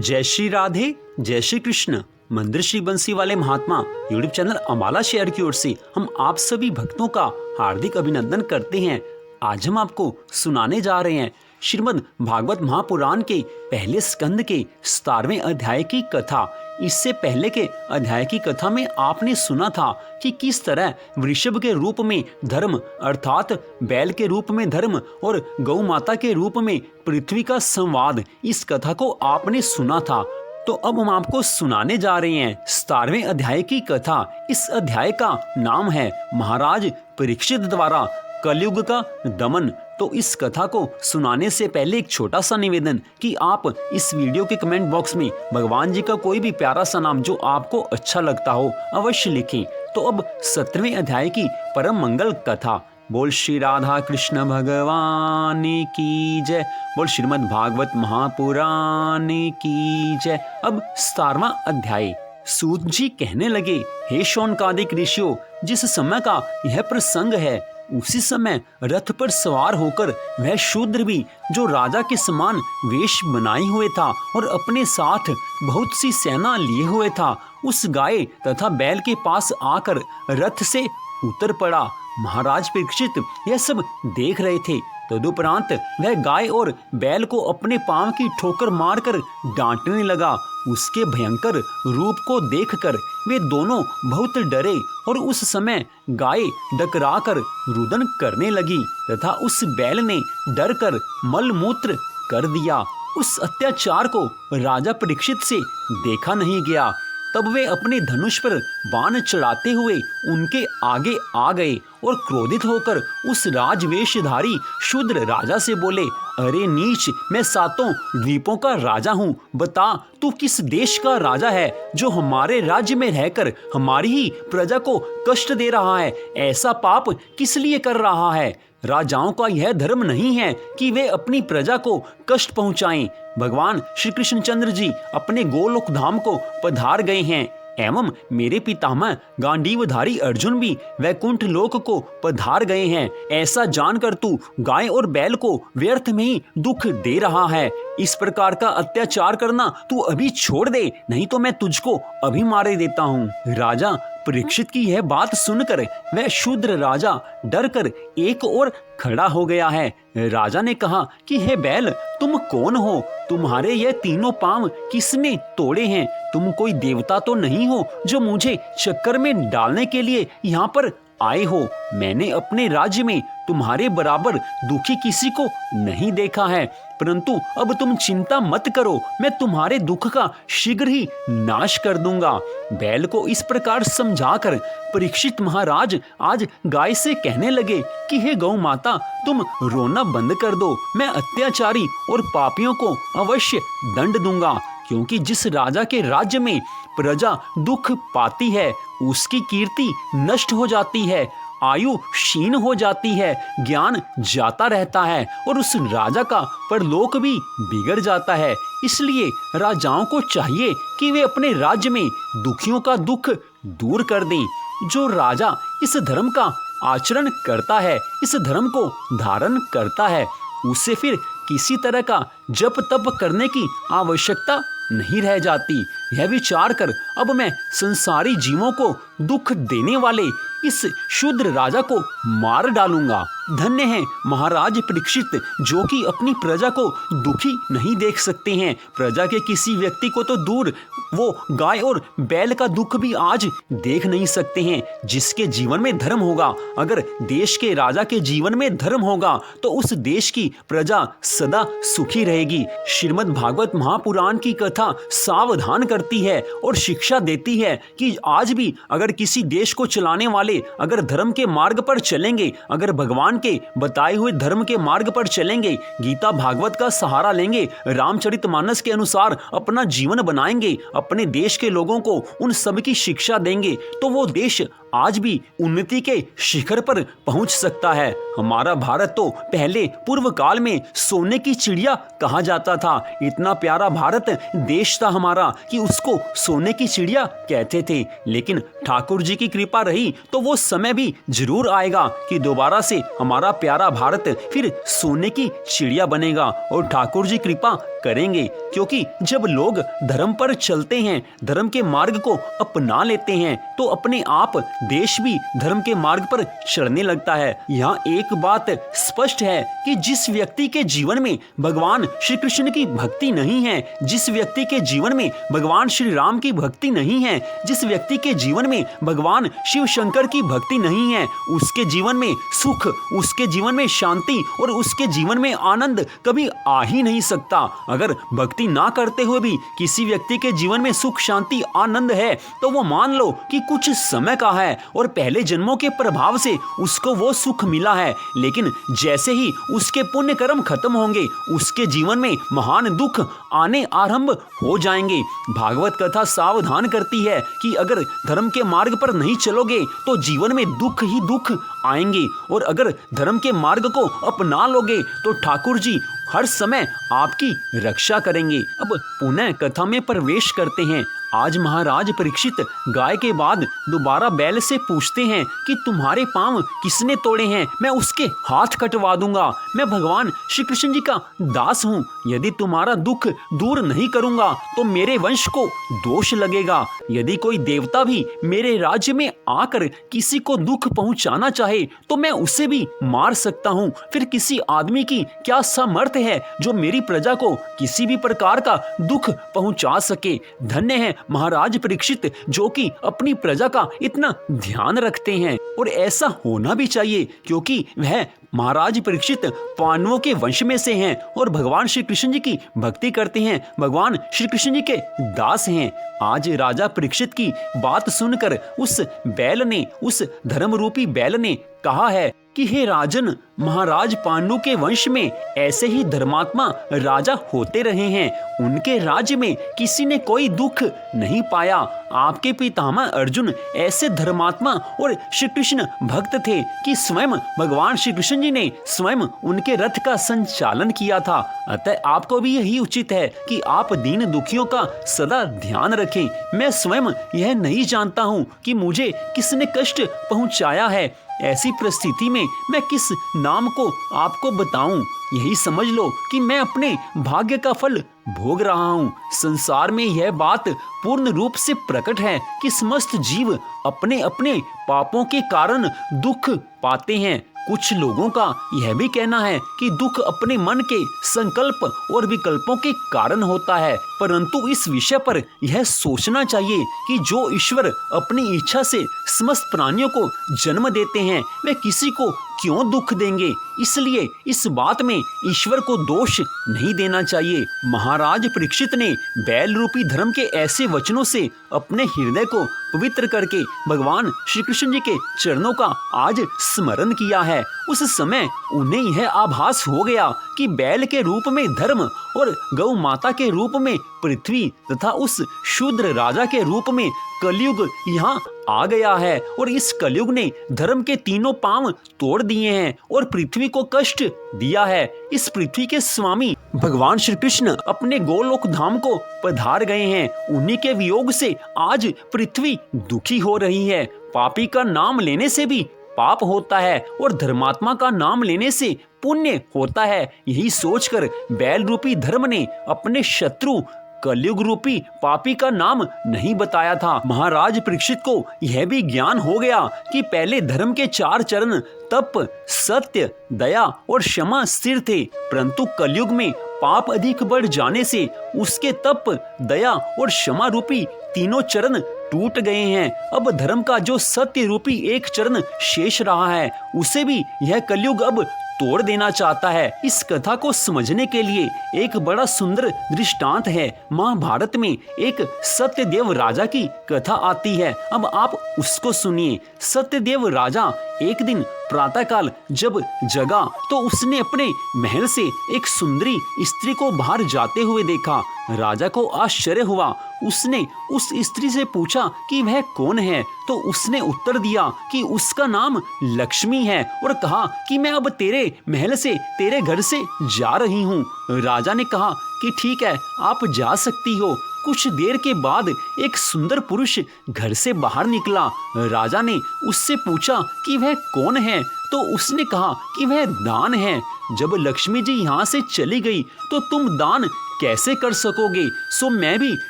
जय श्री राधे, जय श्री कृष्ण। मंदिर श्री बंसी वाले महात्मा यूट्यूब चैनल अम्बाला शहर की ओर से हम आप सभी भक्तों का हार्दिक अभिनंदन करते हैं। आज हम आपको सुनाने जा रहे हैं श्रीमद् भागवत महापुराण के पहले स्कंद के 17वें अध्याय की कथा। इससे पहले के अध्याय की कथा में आपने सुना था कि किस तरह वृषभ के रूप में धर्म अर्थात बैल के रूप में धर्म और गौ माता के रूप में पृथ्वी का संवाद, इस कथा को आपने सुना था। तो अब हम आपको सुनाने जा रहे हैं 17वें अध्याय की कथा। इस अध्याय का नाम है महाराज परीक्षित द्वारा कलयुग का दमन। तो इस कथा को सुनाने से पहले एक छोटा सा निवेदन कि आप इस वीडियो के कमेंट बॉक्स में भगवान जी का कोई भी प्यारा सा नाम जो आपको अच्छा लगता हो अवश्य लिखें। तो अब 17वें अध्याय की परम मंगल कथा। बोल श्री राधा कृष्ण भगवान की जय। बोल श्रीमद् भागवत महापुराण की जय। अब 17वां अध्याय। सूत जी कहने लगे, हे शौनकादिक ऋषियों, जिस समय का यह प्रसंग है उसी समय रथ पर सवार होकर वह शूद्र भी जो राजा के समान वेश बनाए हुए था और अपने साथ बहुत सी सेना लिए हुए था, उस गाय तथा बैल के पास आकर रथ से उतर पड़ा। महाराज परीक्षित यह सब देख रहे थे। तदुपरांत वह गाय और बैल को अपने पांव की ठोकर मारकर डांटने लगा। उसके भयंकर रूप को देखकर वे दोनों बहुत डरे और उस समय गाय डकराकर रुदन करने लगी तथा उस बैल ने डर कर मलमूत्र कर दिया। उस अत्याचार को राजा परीक्षित से देखा नहीं गया। तब वे अपने धनुष पर बाण चढ़ाते हुए उनके आगे आ गए और क्रोधित होकर उस राजवेशधारी शूद्र राजा से बोले, अरे नीच, मैं 7 द्वीपों का राजा हूँ। बता, तू किस देश का राजा है जो हमारे राज्य में रहकर हमारी ही प्रजा को कष्ट दे रहा है? ऐसा पाप किस लिए कर रहा है? राजाओं का यह धर्म नहीं है कि वे अपनी प्रजा को कष्ट पहुंचाएं। भगवान श्री कृष्णचंद्र जी अपने गोलोक धाम को पधार गए हैं एवं मेरे पितामह गांडीवधारी अर्जुन भी वैकुंठ लोक को पधार गए हैं। ऐसा जानकर तू गाय और बैल को व्यर्थ में ही दुख दे रहा है। इस प्रकार का अत्याचार करना तू अभी छोड़ दे, नहीं तो मैं तुझको अभी मारे देता हूँ। राजा परीक्षित की यह बात सुनकर वह शूद्र राजा डर कर एक ओर खड़ा हो गया है। राजा ने कहा कि हे बैल, तुम कौन हो? तुम्हारे यह तीनों पांव किसने तोड़े हैं? तुम कोई देवता तो नहीं हो जो मुझे चक्कर में डालने के लिए यहाँ पर आए हो? मैंने अपने राज्य में तुम्हारे बराबर दुखी किसी को नहीं देखा है। परंतु अब तुम चिंता मत करो, मैं तुम्हारे दुख का शीघ्र ही नाश कर दूंगा। बैल को इस प्रकार समझाकर परीक्षित महाराज आज गाय से कहने लगे कि हे गौ माता, तुम रोना बंद कर दो। मैं अत्याचारी और पापियों को अवश्य दंड दूंगा, क्योंकि जिस राजा के राज्य में प्रजा दुख पाती है उसकी कीर्ति नष्ट हो जाती है, आयु क्षीण हो जाती है, ज्ञान जाता रहता है और उस राजा का परलोक भी बिगड़ जाता है। इसलिए राजाओं को चाहिए कि वे अपने राज्य में दुखियों का दुख दूर कर दें। जो राजा इस धर्म का आचरण करता है, इस धर्म को धारण करता है, उसे फिर किसी तरह का जप तप करने की आवश्यकता नहीं रह जाती। यह विचार कर अब मैं संसारी जीवों को दुख देने वाले इस शूद्र राजा को मार डालूंगा। धन्य है महाराज परीक्षित, जो कि अपनी प्रजा को दुखी नहीं देख सकते हैं। प्रजा के किसी व्यक्ति को तो दूर, वो गाय और बैल का दुख भी आज देख नहीं सकते हैं। जिसके जीवन में धर्म होगा, अगर देश के राजा के जीवन में धर्म होगा तो उस देश की प्रजा सदा सुखी रहेगी। श्रीमद् भागवत महापुराण की कथा सावधान करती है और शिक्षा देती है कि आज भी अगर किसी देश को चलाने वाले अगर धर्म के मार्ग पर चलेंगे, अगर भगवान के बताए हुए धर्म के मार्ग पर चलेंगे, गीता भागवत का सहारा लेंगे, रामचरितमानस के अनुसार अपना जीवन बनाएंगे, अपने देश के लोगों को उन सब की शिक्षा देंगे, तो वो देश आज भी उन्नति के शिखर पर पहुंच सकता है। हमारा भारत तो पहले पूर्व काल में सोने की चिड़िया कहा जाता था। इतना प्यारा भारत देश था हमारा कि उसको सोने की चिड़िया कहते थे। लेकिन ठाकुर जी की कृपा रही तो वो समय भी जरूर आएगा कि दोबारा से हमारा प्यारा भारत फिर सोने की चिड़िया बनेगा और ठाकुर जी कृपा करेंगे। क्योंकि जब लोग धर्म पर चलते हैं, धर्म के मार्ग को अपना लेते हैं, तो अपने आप देश भी धर्म के मार्ग पर चढ़ने लगता है। यहाँ एक बात स्पष्ट है कि जिस व्यक्ति के जीवन में भगवान श्री कृष्ण की भक्ति नहीं है, जिस व्यक्ति के जीवन में भगवान श्री राम की भक्ति नहीं है, जिस व्यक्ति के जीवन में भगवान शिव शंकर की भक्ति नहीं है, उसके जीवन में सुख, उसके जीवन में शांति और उसके जीवन में आनंद कभी आ ही नहीं सकता। अगर भक्ति ना करते हुए भी किसी व्यक्ति के जीवन में सुख, शांति, आनंद है तो वो मान लो कि कुछ समय का है और पहले जन्मों के प्रभाव से उसको वो सुख मिला है। लेकिन जैसे ही उसके पुण्य कर्म खत्म होंगे, उसके जीवन में महान दुख आने आरंभ हो जाएंगे। भागवत कथा सावधान करती है कि अगर धर्म के मार्ग पर नहीं चलोगे तो जीवन में दुख ही दुख आएंगे, और अगर धर्म के मार्ग को अपना लोगे तो ठाकुर जी हर समय आपकी रक्षा करेंगे। अब पुनः कथा में प्रवेश करते हैं। आज महाराज परीक्षित गाय के बाद दोबारा बैल से पूछते हैं कि तुम्हारे पांव किसने तोड़े हैं, मैं उसके हाथ कटवा दूंगा। मैं भगवान श्री कृष्ण जी का दास हूँ, यदि तुम्हारा दुख दूर नहीं करूंगा तो मेरे वंश को दोष लगेगा। यदि कोई देवता भी मेरे राज्य में आकर किसी को दुख पहुंचाना चाहे तो मैं उसे भी मार सकता हूँ। फिर किसी आदमी की क्या सामर्थ्य है जो मेरी प्रजा को किसी भी प्रकार का दुख पहुंचा सके। धन्य है महाराज परीक्षित जो कि अपनी प्रजा का इतना ध्यान रखते हैं, और ऐसा होना भी चाहिए क्योंकि वह महाराज परीक्षित पांडवों के वंश में से हैं और भगवान श्री कृष्ण जी की भक्ति करते हैं, भगवान श्री कृष्ण जी के दास हैं। आज राजा परीक्षित की बात सुनकर उस बैल ने, उस धर्म रूपी बैल ने कहा है कि हे राजन, महाराज पांडु के वंश में ऐसे ही धर्मात्मा राजा होते रहे हैं। उनके राज्य में किसी ने कोई दुख नहीं पाया। आपके पितामह अर्जुन ऐसे धर्मात्मा और श्री कृष्ण भक्त थे कि स्वयं भगवान श्री कृष्ण जी ने स्वयं उनके रथ का संचालन किया था। अतः आपको भी यही उचित है कि आप दीन दुखियों का सदा ध्यान रखें। मैं स्वयं यह नहीं जानता हूँ कि मुझे किसने कष्ट पहुँचाया है। ऐसी परिस्थिति में मैं किस नाम को आपको बताऊं? यही समझ लो कि मैं अपने भाग्य का फल भोग रहा हूँ। संसार में यह बात पूर्ण रूप से प्रकट है कि समस्त जीव अपने अपने पापों के कारण दुख पाते हैं। कुछ लोगों का यह भी कहना है कि दुख अपने मन के संकल्प और विकल्पों के कारण होता है, परंतु इस विषय पर यह सोचना चाहिए कि जो ईश्वर अपनी इच्छा से समस्त प्राणियों को जन्म देते हैं, वे किसी को क्यों दुख देंगे। इसलिए इस बात में ईश्वर को दोष नहीं देना चाहिए। महाराज परीक्षित ने बैल रूपी धर्म के ऐसे वचनों से अपने हृदय को पवित्र करके भगवान श्री कृष्ण जी के चरणों का आज स्मरण किया है। उस समय उन्हें यह आभास हो गया कि बैल के रूप में धर्म और गौ माता के रूप में पृथ्वी तथा उस शूद्र राजा के रूप में कलयुग यहाँ आ गया है, और इस कलयुग ने धर्म के तीनों पांव तोड़ दिए हैं और पृथ्वी को कष्ट दिया है। इस पृथ्वी के स्वामी भगवान श्री कृष्ण अपने गोलोक धाम को पधार गए हैं। उन्हीं के वियोग से आज पृथ्वी दुखी हो रही है। पापी का नाम लेने से भी पाप होता है और धर्मात्मा का नाम लेने से पुण्य होता है। यही सोचकर बैल रूपी धर्म ने अपने शत्रु कलयुग रूपी पापी का नाम नहीं बताया था। महाराज परीक्षित को यह भी ज्ञान हो गया कि पहले धर्म के 4 चरण तप, सत्य, दया और क्षमा स्थिर थे, परंतु कलयुग में पाप अधिक बढ़ जाने से उसके तप, दया और क्षमा रूपी तीनों चरण टूट गए हैं। अब धर्म का जो सत्य रूपी एक चरण शेष रहा है, उसे भी यह कलयुग अब तोड़ देना चाहता है। इस कथा को समझने के लिए एक बड़ा सुंदर दृष्टांत है। महाभारत में एक सत्यदेव राजा की कथा आती है। अब आप उसको सुनिए। सत्यदेव राजा एक दिन प्रातःकाल जब जगा तो उसने अपने महल से एक सुंदरी स्त्री को बाहर जाते हुए देखा। राजा को आश्चर्य हुआ। उसने उस स्त्री से पूछा कि वह कौन है, तो उसने उत्तर दिया कि उसका नाम लक्ष्मी है और कहा कि मैं अब तेरे महल से, तेरे घर से जा रही हूँ। राजा ने कहा कि ठीक है, आप जा सकती हो। कुछ देर के बाद एक सुंदर पुरुष घर से बाहर निकला। राजा ने उससे पूछा कि वह कौन है, तो उसने कहा कि वह दान है। जब लक्ष्मी जी यहाँ से चली गई तो तुम दान कैसे कर सकोगे, सो मैं भी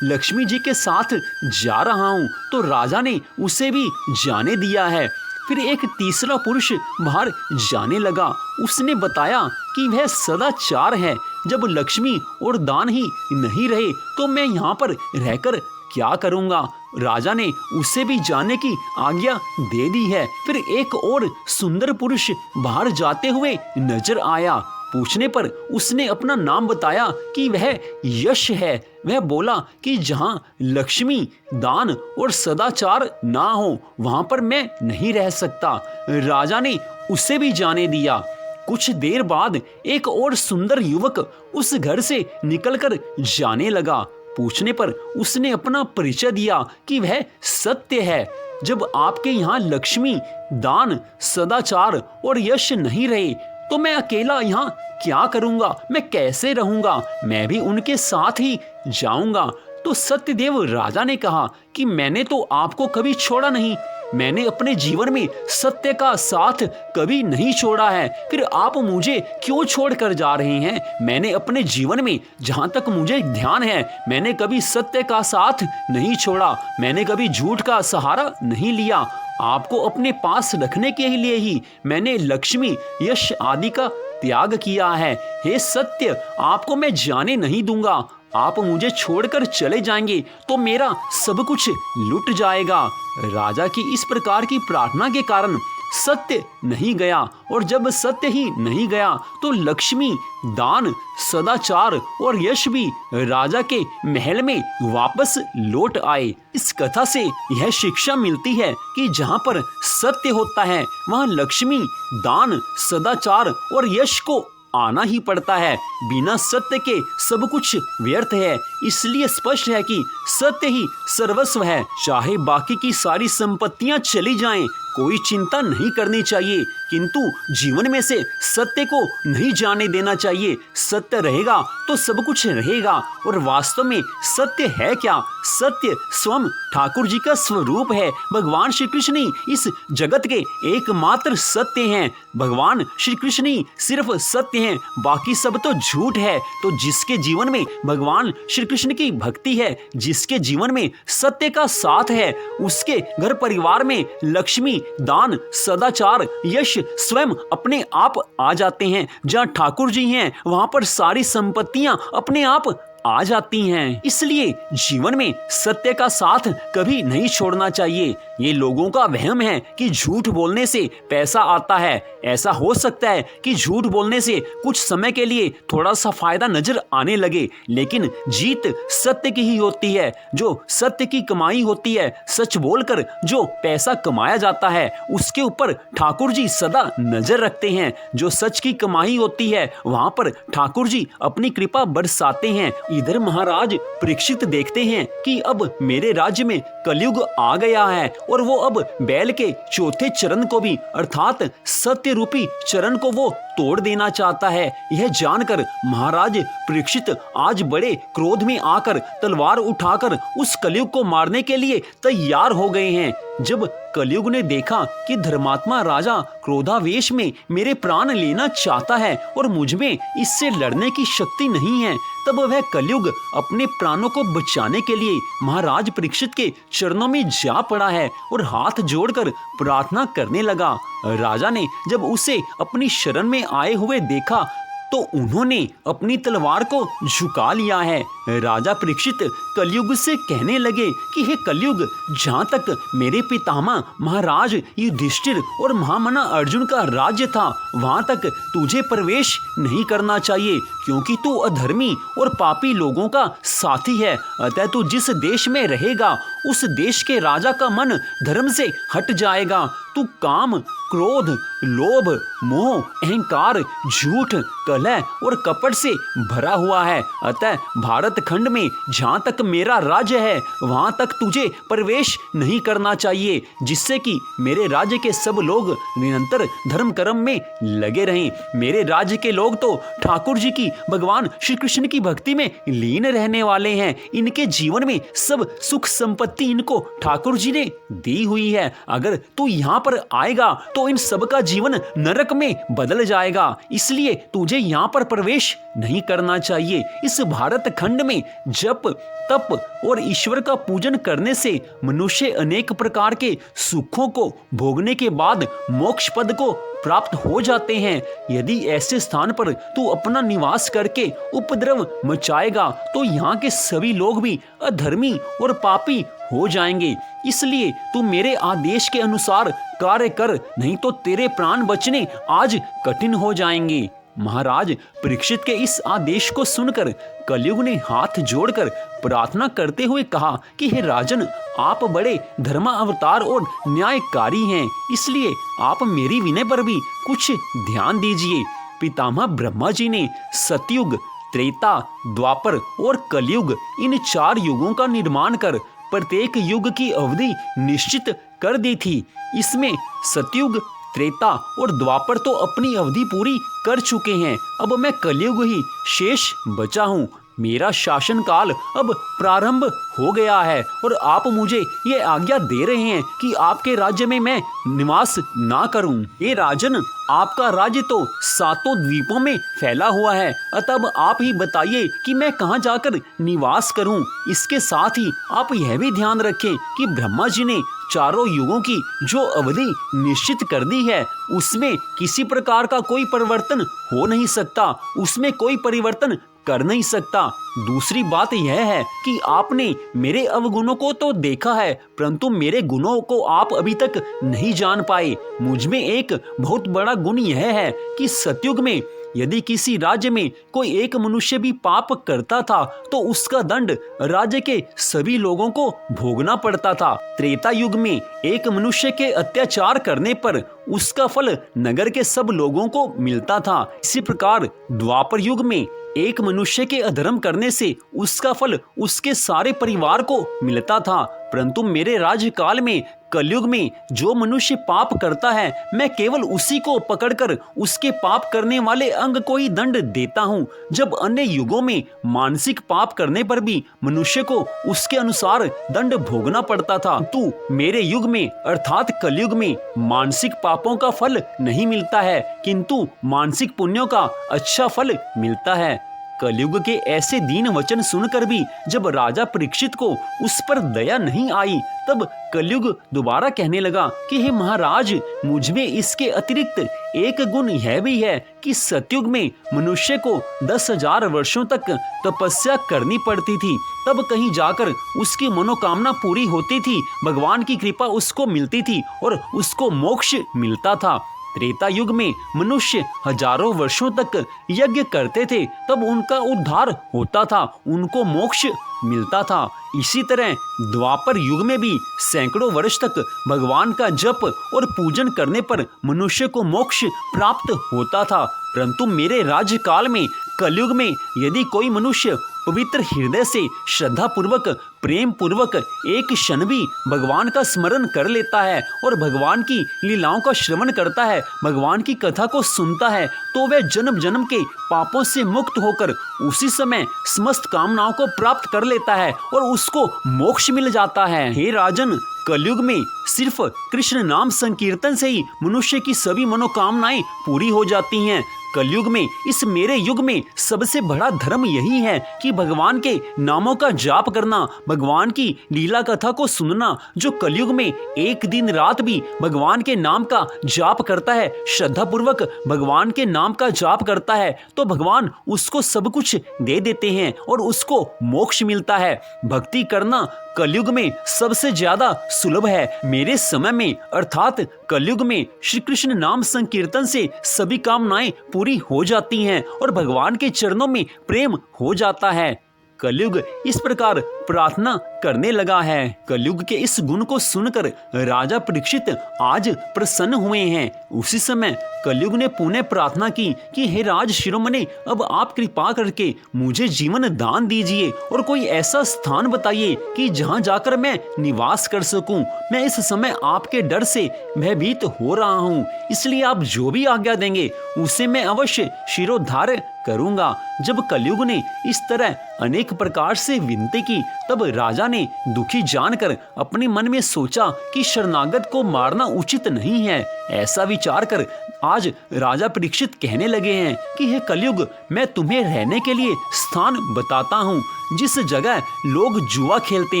लक्ष्मी जी के साथ जा रहा हूँ। तो राजा ने उसे भी जाने दिया है। फिर एक तीसरा पुरुष बाहर जाने लगा। उसने बताया कि वह सदाचार है। जब लक्ष्मी और दान ही नहीं रहे तो मैं यहाँ पर रहकर क्या करूँगा। राजा ने उसे भी जाने की आज्ञा दे दी है। फिर एक और सुंदर पुरुष बाहर जाते हुए नजर आया। पूछने पर उसने अपना नाम बताया कि वह यश है। वह बोला कि जहाँ लक्ष्मी, दान और सदाचार ना हो वहां पर मैं नहीं रह सकता। राजा ने उसे भी जाने दिया। कुछ देर बाद एक और सुंदर युवक उस घर से निकलकर जाने लगा। पूछने पर उसने अपना परिचय दिया कि वह सत्य है। जब आपके यहाँ लक्ष्मी, दान, सदाचार और यश नहीं रहे तो मैं अकेला यहाँ क्या करूँगा, मैं कैसे रहूँगा, मैं भी उनके साथ ही जाऊँगा। तो सत्यदेव राजा ने कहा कि मैंने तो आपको कभी छोड़ा नहीं, मैंने अपने जीवन में सत्य का साथ कभी नहीं छोड़ा है। फिर आप मुझे क्यों छोड़ कर जा रहे हैं? मैंने अपने जीवन में जहाँ तक मुझे ध्यान है मैंने कभी सत्य का साथ नहीं छोड़ा, मैंने कभी झूठ का सहारा नहीं लिया। आपको अपने पास रखने के लिए ही मैंने लक्ष्मी, यश आदि का त्याग किया है। हे सत्य, आपको मैं जाने नहीं दूंगा। आप मुझे छोड़कर चले जाएंगे तो मेरा सब कुछ लुट जाएगा। राजा की इस प्रकार की प्रार्थना के कारण सत्य नहीं गया, और जब सत्य ही नहीं गया तो लक्ष्मी, दान, सदाचार और यश भी राजा के महल में वापस लौट आए। इस कथा से यह शिक्षा मिलती है कि जहाँ पर सत्य होता है वहाँ लक्ष्मी, दान, सदाचार और यश को आना ही पड़ता है। बिना सत्य के सब कुछ व्यर्थ है। इसलिए स्पष्ट है कि सत्य ही सर्वस्व है। चाहे बाकी की सारी संपत्तियां चली जाएं, कोई चिंता नहीं करनी चाहिए, किंतु जीवन में से सत्य को नहीं जाने देना चाहिए। सत्य रहेगा तो सब कुछ रहेगा। और वास्तव में सत्य है क्या? सत्य स्वयं ठाकुर जी का स्वरूप है। भगवान श्री कृष्ण ही इस जगत के एकमात्र सत्य हैं। भगवान श्री कृष्ण ही सिर्फ सत्य हैं, बाकी सब तो झूठ है। तो जिसके जीवन में भगवान श्री कृष्ण की भक्ति है, जिसके जीवन में सत्य का साथ है, उसके घर परिवार में लक्ष्मी, दान, सदाचार, यश स्वयं अपने आप आ जाते हैं। जहाँ ठाकुर जी हैं वहां पर सारी संपत्तियां अपने आप आ जाती हैं। इसलिए जीवन में सत्य का साथ कभी नहीं छोड़ना चाहिए। ये लोगों का वहम है कि झूठ बोलने से पैसा आता है। ऐसा हो सकता है कि झूठ बोलने से कुछ समय के लिए थोड़ा सा फायदा नजर आने लगे, लेकिन जीत सत्य की ही होती है। जो सत्य की कमाई होती है, सच बोलकर जो पैसा कमाया जाता है, उसके ऊपर ठाकुर जी सदा नजर रखते हैं। जो सच की कमाई होती है वहां पर ठाकुर जी अपनी कृपा बरसाते हैं। इधर महाराज परीक्षित देखते हैं कि अब मेरे राज्य में कलयुग आ गया है और वो अब बैल के चौथे चरण को भी, अर्थात सत्य रूपी चरण को वो तोड़ देना चाहता है। यह जानकर महाराज परीक्षित आज बड़े क्रोध में आकर तलवार उठाकर उस कलयुग को मारने के लिए तैयार हो गए हैं। जब कलयुग ने देखा कि धर्मात्मा राजा क्रोधावेश में मेरे प्राण लेना चाहता है और मुझ में इससे लड़ने की शक्ति नहीं है, तब वह कलयुग अपने प्राणों को बचाने के लिए महाराज परीक्षित के चरणों में जा पड़ा है और हाथ जोड़कर प्रार्थना करने लगा। राजा ने जब उसे अपनी शरण में आए हुए देखा तो उन्होंने अपनी तलवार को झुका लिया है। राजा परीक्षित कलयुग से कहने लगे कि हे कलयुग, जहाँ तक मेरे पितामह महाराज युधिष्ठिर और महामना अर्जुन का राज्य था वहाँ तक तुझे प्रवेश नहीं करना चाहिए, क्योंकि तू अधर्मी और पापी लोगों का साथी है। अतः तू जिस देश में रहेगा उस देश के राजा का मन धर्म से हट जाएगा। तू काम, क्रोध, लोभ, मोह, अहंकार, झूठ, कलह और कपट से भरा हुआ है। अतः भारत खंड में जहाँ तक मेरा राज्य है वहाँ तक तुझे प्रवेश नहीं करना चाहिए, जिससे कि मेरे राज्य के सब लोग निरंतर धर्म कर्म में लगे रहें। मेरे राज्य के लोग तो ठाकुर जी की, भगवान श्री कृष्ण की भक्ति में लीन रहने वाले हैं। इनके जीवन में सब सुख संपत्ति इनको ठाकुर जी ने दी हुई है। अगर तू यहाँ पर आएगा तो इन सब का जीवन नरक में बदल जाएगा, इसलिए तुझे यहाँ पर प्रवेश नहीं करना चाहिए। इस भारत खंड में जप, तप और ईश्वर का पूजन करने से मनुष्य अनेक प्रकार के सुखों को भोगने के बाद मोक्ष पद को प्राप्त हो जाते हैं। यदि ऐसे स्थान पर तू अपना निवास करके उपद्रव मचाएगा तो यहाँ के सभी लोग भी अधर्मी और पापी हो जाएंगे। इसलिए तू मेरे आदेश के अनुसार कार्य कर, नहीं तो तेरे प्राण बचने आज कठिन हो जाएंगे। महाराज परीक्षित के इस आदेश को सुनकर कलयुग ने हाथ जोड़कर प्रार्थना करते हुए कहा कि हे राजन, आप बड़े धर्मा अवतार और न्यायकारी हैं, इसलिए आप मेरी विनय पर भी कुछ ध्यान दीजिए। पितामह ब्रह्मा जी ने सतयुग, त्रेता, द्वापर और कलयुग इन 4 युगों का निर्माण कर प्रत्येक युग की अवधि निश्चित कर दी थी। इसमें सतयुग, त्रेता और द्वापर तो अपनी अवधि पूरी कर चुके हैं। अब मैं कलयुग ही शेष बचा हूँ। मेरा शासन काल अब प्रारंभ हो गया है और आप मुझे ये आज्ञा दे रहे हैं कि आपके राज्य में मैं निवास ना करूं। ये राजन, आपका राज्य तो 7 द्वीपों में फैला हुआ है, अतः आप ही बताइए कि मैं कहाँ जाकर निवास करूं। इसके साथ ही आप यह भी ध्यान रखें कि ब्रह्मा जी ने 4 युगों की जो अवधि निश्चित कर दी है उसमें किसी प्रकार का कोई परिवर्तन हो नहीं सकता, उसमें कोई परिवर्तन कर नहीं सकता। दूसरी बात यह है कि आपने मेरे अवगुणों को तो देखा है, परंतु मेरे गुणों को आप अभी तक नहीं जान पाए। मुझ में एक बहुत बड़ा गुण यह है कि सतयुग में यदि किसी राज्य में कोई एक मनुष्य भी पाप करता था तो उसका दंड राज्य के सभी लोगों को भोगना पड़ता था। त्रेता युग में एक मनुष्य के अत्याचार करने पर उसका फल नगर के सब लोगों को मिलता था। इसी प्रकार द्वापर युग में एक मनुष्य के अधर्म करने से उसका फल उसके सारे परिवार को मिलता था। परंतु मेरे राज्यकाल में कलयुग में जो मनुष्य पाप करता है मैं केवल उसी को पकड़कर उसके पाप करने वाले अंग को ही दंड देता हूँ। जब अन्य युगों में मानसिक पाप करने पर भी मनुष्य को उसके अनुसार दंड भोगना पड़ता था, तो मेरे युग में अर्थात कलयुग में मानसिक पापों का फल नहीं मिलता है, किंतु मानसिक पुण्यों का अच्छा फल मिलता है। कलयुग के ऐसे दीन वचन सुनकर भी जब राजा परीक्षित को उस पर दया नहीं आई, तब कलयुग दोबारा कहने लगा कि हे महाराज, मुझ में इसके अतिरिक्त एक गुण यह भी है कि सतयुग में मनुष्य को 10,000 वर्षों तक तपस्या करनी पड़ती थी, तब कहीं जाकर उसकी मनोकामना पूरी होती थी, भगवान की कृपा उसको मिलती थी और उसको मोक्ष मिलता था। त्रेता युग में मनुष्य हजारों वर्षों तक यज्ञ करते थे, तब उनका उद्धार होता था, उनको मोक्ष मिलता था। इसी तरह द्वापर युग में भी सैकड़ों वर्ष तक भगवान का जप और पूजन करने पर मनुष्य को मोक्ष प्राप्त होता था। परंतु मेरे राज्यकाल में कलयुग में यदि कोई मनुष्य पवित्र हृदय से श्रद्धा पूर्वक, प्रेम पूर्वक एक क्षण भी भगवान का स्मरण कर लेता है और भगवान की लीलाओं का श्रवण करता है, भगवान की कथा को सुनता है, तो वह जन्म जन्म के पापों से मुक्त होकर उसी समय समस्त कामनाओं को प्राप्त कर लेता है और उसको मोक्ष मिल जाता है। हे राजन, कलयुग में सिर्फ कृष्ण नाम संकीर्तन से ही मनुष्य की सभी मनोकामनाएं पूरी हो जाती हैं। कलयुग में, इस मेरे युग में सबसे बड़ा धर्म यही है कि भगवान के नामों का जाप करना, भगवान की लीला कथा को सुनना। जो कलयुग में एक दिन रात भी भगवान के नाम का जाप करता है, श्रद्धा पूर्वक भगवान के नाम का जाप करता है, तो भगवान उसको सब कुछ दे देते हैं और उसको मोक्ष मिलता है। भक्ति करना कलयुग में सबसे ज्यादा सुलभ है। मेरे समय में अर्थात कलयुग में श्री कृष्ण नाम संकीर्तन से सभी कामनाएं पूरी हो जाती हैं और भगवान के चरणों में प्रेम हो जाता है। कलयुग इस प्रकार प्रार्थना करने लगा है। कलयुग के इस गुण को सुनकर राजा परीक्षित आज प्रसन्न हुए हैं। उसी समय कलयुग ने पुनः प्रार्थना की कि हे राज शिरोमणि, अब आप कृपा करके मुझे जीवन दान दीजिए और कोई ऐसा स्थान बताइए कि जहां जाकर मैं निवास कर सकूं। मैं इस समय आपके डर से भयभीत हो रहा हूं, इसलिए आप जो भी आज्ञा देंगे उसे मैं अवश्य शिरोधार्य करूंगा। जब कलयुग ने इस तरह अनेक प्रकार से विनती की, तब राजा ने दुखी जानकर अपने मन में सोचा कि शरणागत को मारना उचित नहीं है। ऐसा विचार कर आज राजा परीक्षित कहने लगे हैं कि हे कलयुग, मैं तुम्हें रहने के लिए स्थान बताता हूँ। जिस जगह लोग जुआ खेलते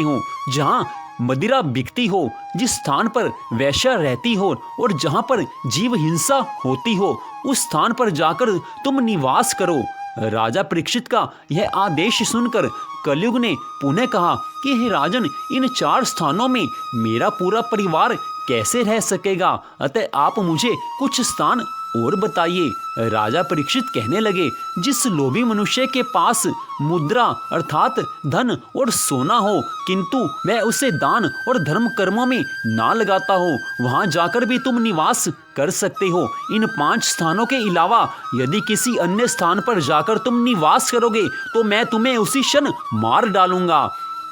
हो, जहाँ मदिरा बिकती हो, जिस स्थान पर वैश्या रहती हो और जहां पर जीव हिंसा होती हो, उस स्थान पर जाकर तुम निवास करो। राजा परीक्षित का यह आदेश सुनकर कलयुग ने पुनः कहा कि हे राजन, इन 4 स्थानों में मेरा पूरा परिवार कैसे रह सकेगा? अतः आप मुझे कुछ स्थान और बताइए। राजा परीक्षित कहने लगे, जिस लोभी मनुष्य के पास मुद्रा अर्थात धन और सोना हो, किंतु वह उसे दान और धर्म कर्मों में ना लगाता हो, वहां जाकर भी तुम निवास कर सकते हो। इन 5 स्थानों के अलावा यदि किसी अन्य स्थान पर जाकर तुम निवास करोगे तो मैं तुम्हें उसी क्षण मार डालूंगा।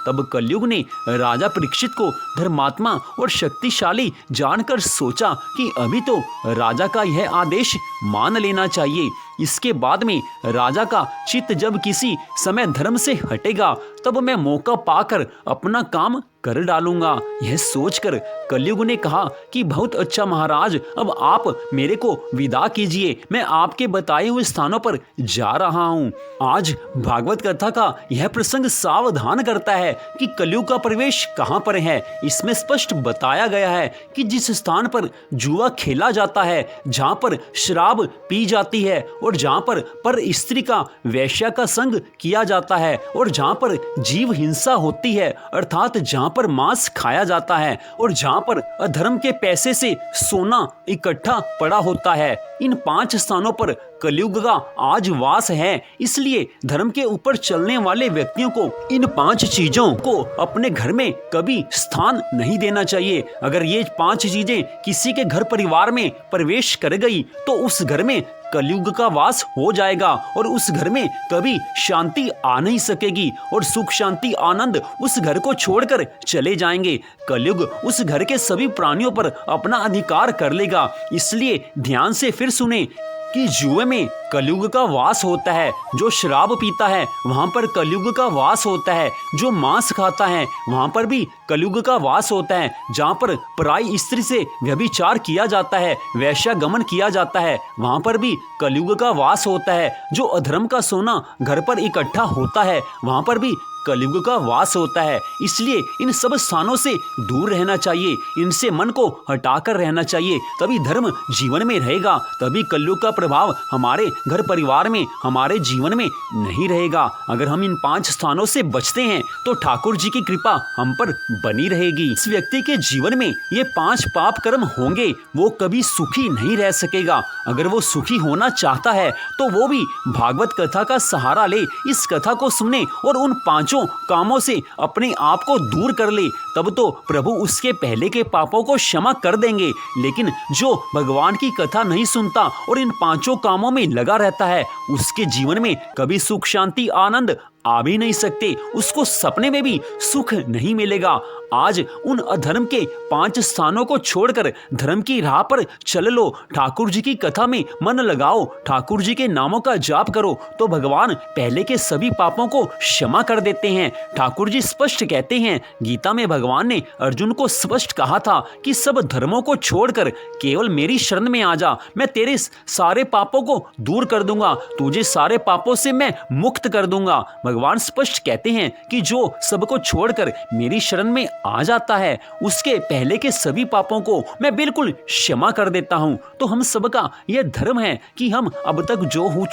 तब कलयुग ने राजा परीक्षित को धर्मात्मा और शक्तिशाली जानकर सोचा कि अभी तो राजा का यह आदेश मान लेना चाहिए। इसके बाद में राजा का चित्त जब किसी समय धर्म से हटेगा, तब मैं मौका पाकर अपना काम कर डालूंगा। यह सोचकर कलयुग ने कहा कि बहुत अच्छा महाराज, अब आप मेरे को विदा कीजिए, मैं आपके बताए हुए स्थानों पर जा रहा हूँ। आज भागवत कथा का यह प्रसंग सावधान करता है कि कलयुग का प्रवेश कहाँ पर है। इसमें स्पष्ट बताया गया है कि जिस स्थान पर जुआ खेला जाता है, जहाँ पर शराब पी जाती है और जहाँ पर स्त्री का वैश्या का संग किया जाता है और जहाँ पर जीव हिंसा होती है अर्थात जहाँ पर मांस खाया जाता है और जहाँ पर अधर्म के पैसे से सोना इकट्ठा पड़ा होता है, इन 5 स्थानों पर कलयुग का आज वास है। इसलिए धर्म के ऊपर चलने वाले व्यक्तियों को इन 5 चीजों को अपने घर में कभी स्थान नहीं देना चाहिए। अगर ये 5 चीजें किसी के घर परिवार में प्रवेश कर गई तो उस घर में कलयुग का वास हो जाएगा और उस घर में कभी शांति आ नहीं सकेगी और सुख शांति आनंद उस घर को छोड़कर चले जाएंगे। कलयुग उस घर के सभी प्राणियों पर अपना अधिकार कर लेगा। इसलिए ध्यान से फिर सुने कि जुए में कलयुग का वास होता है, जो शराब पीता है वहां पर कलयुग का वास होता है, जो मांस खाता है वहां पर भी कलयुग का वास होता है, जहां पर पराई स्त्री से व्यभिचार किया जाता है, वैश्यागमन किया जाता है, वहां पर भी कलयुग का वास होता है, जो अधर्म का सोना घर पर इकट्ठा होता है वहां पर भी कलयुग का वास होता है। इसलिए इन सब स्थानों से दूर रहना चाहिए, इनसे मन को हटाकर रहना चाहिए, तभी धर्म जीवन में रहेगा, तभी कलयुग का प्रभाव हमारे घर परिवार में हमारे जीवन में नहीं रहेगा। अगर हम इन 5 स्थानों से बचते हैं तो ठाकुर जी की कृपा हम पर बनी रहेगी। इस व्यक्ति के जीवन में ये 5 पाप कर्म होंगे, वो कभी सुखी नहीं रह सकेगा। अगर वो सुखी होना चाहता है तो वो भी भागवत कथा का सहारा ले, इस कथा को सुने और उन 5 कामों से अपने आप को दूर कर ले, तब तो प्रभु उसके पहले के पापों को क्षमा कर देंगे। लेकिन जो भगवान की कथा नहीं सुनता और इन 5 कामों में लगा रहता है, उसके जीवन में कभी सुख शांति आनंद आ भी नहीं सकते, उसको सपने में भी सुख नहीं मिलेगा। आज उन अधर्म के 5 स्थानों को छोड़कर धर्म की राह पर चल लो, ठाकुर जी की कथा में मन लगाओ, ठाकुर जी के नामों का जाप करो, तो भगवान पहले के सभी पापों को क्षमा कर देते हैं। ठाकुर जी स्पष्ट कहते हैं, गीता में भगवान ने अर्जुन को स्पष्ट कहा था कि सब धर्मों को छोड़कर केवल मेरी शरण में आ जा, मैं तेरे सारे पापों को दूर कर दूंगा, तुझे सारे पापों से मैं मुक्त कर दूंगा। भगवान स्पष्ट कहते हैं कि जो सबको छोड़कर मेरी शरण में आ जाता है, उसके पहले के सभी पापों को मैं बिल्कुल क्षमा कर देता हूं। तो हम सबका यह धर्म है कि हम अब तक जो हो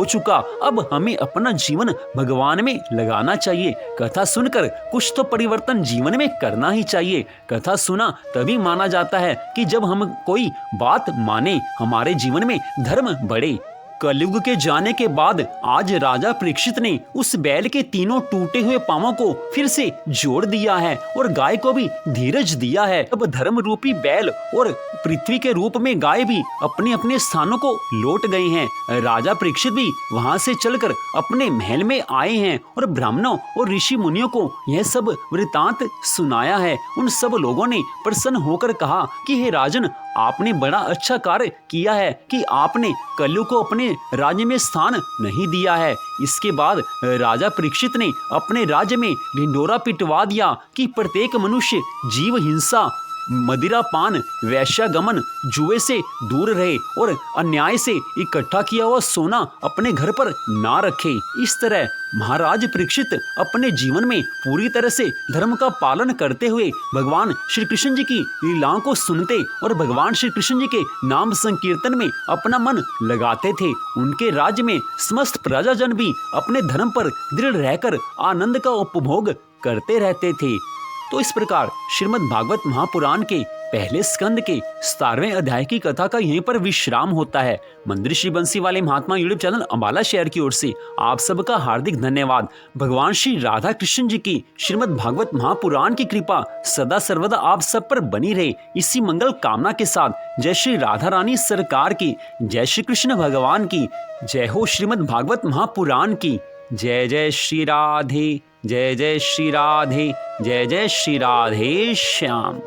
चुका, अब हमें अपना जीवन भगवान में लगाना चाहिए। कथा सुनकर कुछ तो परिवर्तन जीवन में करना ही चाहिए। कथा सुना तभी माना जाता है कि जब हम कोई बात माने, हमारे जीवन में धर्म बढ़े। कलयुग के जाने के बाद आज राजा परीक्षित ने उस बैल के तीनों टूटे हुए पांवों को फिर से जोड़ दिया है और गाय को भी धीरज दिया है। अब धर्म रूपी बैल और पृथ्वी के रूप में गाय भी अपने अपने स्थानों को लौट गए हैं। राजा परीक्षित भी वहां से चलकर अपने महल में आए हैं और ब्राह्मणों और ऋषि मुनियों को यह सब वृतांत सुनाया है। उन सब लोगों ने प्रसन्न होकर कहा कि हे राजन, आपने बड़ा अच्छा कार्य किया है कि आपने कलयुग को अपने राज्य में स्थान नहीं दिया है। इसके बाद राजा परीक्षित ने अपने राज्य में ढिंढोरा पिटवा दिया कि प्रत्येक मनुष्य जीव हिंसा, मदिरा पान, वैश्यागमन, जुए से दूर रहे और अन्याय से इकट्ठा किया हुआ सोना अपने घर पर ना रखे। इस तरह महाराज परीक्षित अपने जीवन में पूरी तरह से धर्म का पालन करते हुए भगवान श्री कृष्ण जी की लीलाओं को सुनते और भगवान श्री कृष्ण जी के नाम संकीर्तन में अपना मन लगाते थे। उनके राज्य में समस्त प्रजाजन भी अपने धर्म पर दृढ़ रहकर आनंद का उपभोग करते रहते थे। तो इस प्रकार श्रीमद् भागवत महापुराण के पहले स्कंद के 17वें अध्याय की कथा का यहीं पर विश्राम होता है। मंदिर श्री बंसी वाले महात्मा यूट्यूब चैनल अम्बाला शहर की ओर से आप सबका हार्दिक धन्यवाद। भगवान श्री राधा कृष्ण जी की श्रीमद् भागवत महापुराण की कृपा सदा सर्वदा आप सब पर बनी रहे, इसी मंगल कामना के साथ जय श्री राधा रानी सरकार की, जय श्री कृष्ण भगवान की जय हो। श्रीमद् भागवत महापुराण की जय। जय श्री राधे, जय जय श्री राधे, जय जय श्री राधे श्याम।